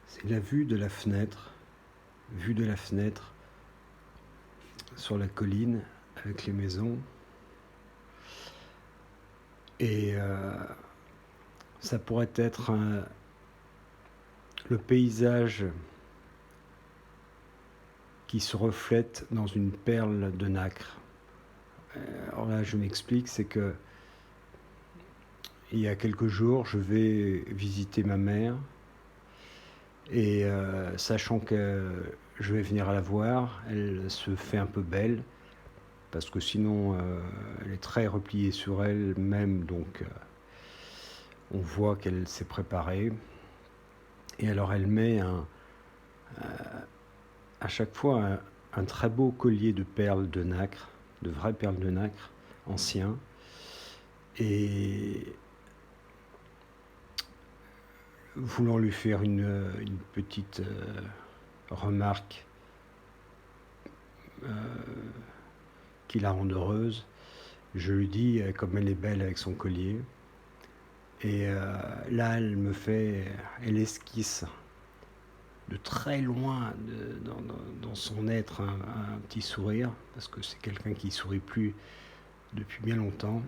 C'est la vue de la fenêtre, sur la colline avec les maisons. Et ça pourrait être le paysage qui se reflète dans une perle de nacre. Alors là, je m'explique, c'est que il y a quelques jours, je vais visiter ma mère et sachant que je vais venir la voir, elle se fait un peu belle parce que sinon elle est très repliée sur elle-même, donc on voit qu'elle s'est préparée. Et alors elle met à chaque fois un très beau collier de perles de nacre, de vraies perles de nacre, anciens. Et voulant lui faire une petite remarque qui la rende heureuse, je lui dis comme elle est belle avec son collier. Et là, elle esquisse de très loin dans son être un petit sourire, parce que c'est quelqu'un qui sourit plus depuis bien longtemps.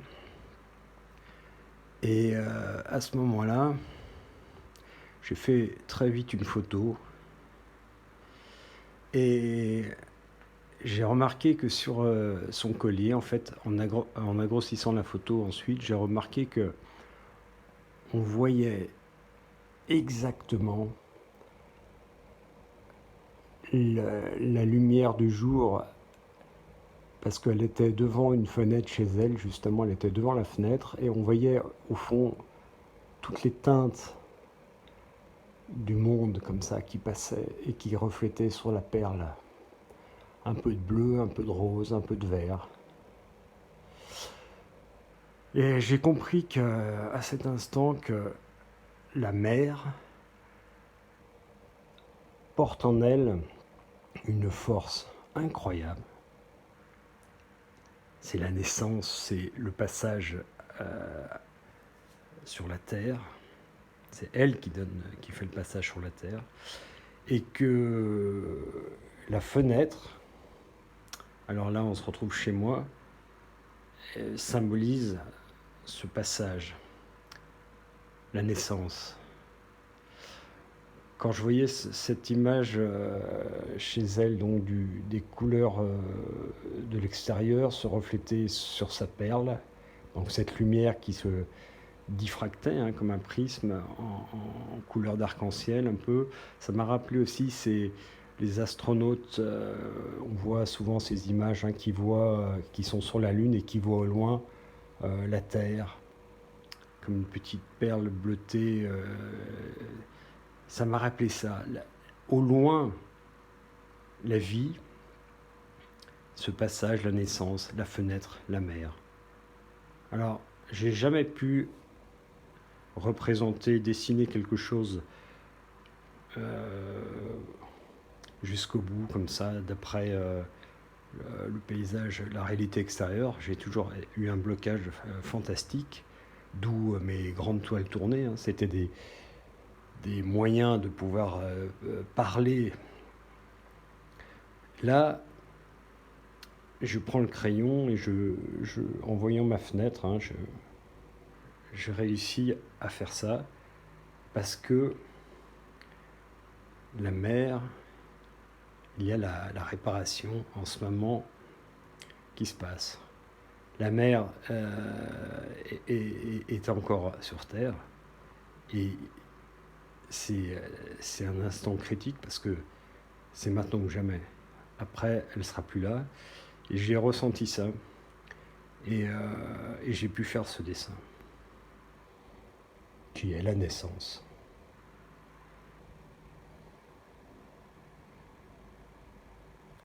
Et à ce moment-là, j'ai fait très vite une photo et j'ai remarqué que sur son collier, en fait, en agrossissant la photo ensuite, j'ai remarqué que on voyait exactement la lumière du jour, parce qu'elle était devant une fenêtre chez elle, justement, elle était devant la fenêtre, et on voyait au fond toutes les teintes du monde comme ça qui passaient et qui reflétaient sur la perle. Un peu de bleu, un peu de rose, un peu de vert. Et j'ai compris à cet instant que la mer porte en elle une force incroyable. C'est la naissance, c'est le passage sur la terre. C'est elle qui fait le passage sur la terre. Et que la fenêtre, alors là on se retrouve chez moi, symbolise ce passage, la naissance. Quand je voyais cette image chez elle, donc des couleurs de l'extérieur se refléter sur sa perle, donc cette lumière qui se diffractait comme un prisme en couleur d'arc-en-ciel un peu, ça m'a rappelé aussi les astronautes, on voit souvent ces images qui sont sur la Lune et qui voient au loin la Terre, comme une petite perle bleutée. Ça m'a rappelé ça. Au loin, la vie, ce passage, la naissance, la fenêtre, la mer. Alors, j'ai jamais pu représenter, dessiner quelque chose jusqu'au bout, comme ça, d'après le paysage, la réalité extérieure. J'ai toujours eu un blocage fantastique, d'où mes grandes toiles tournées. C'était des moyens de pouvoir parler. Là, je prends le crayon et en voyant ma fenêtre, je réussis à faire ça parce que la mer, il y a la réparation en ce moment qui se passe. La mer est encore sur Terre et c'est un instant critique parce que c'est maintenant ou jamais. Après, elle ne sera plus là. Et j'ai ressenti ça. Et j'ai pu faire ce dessin, qui est la naissance.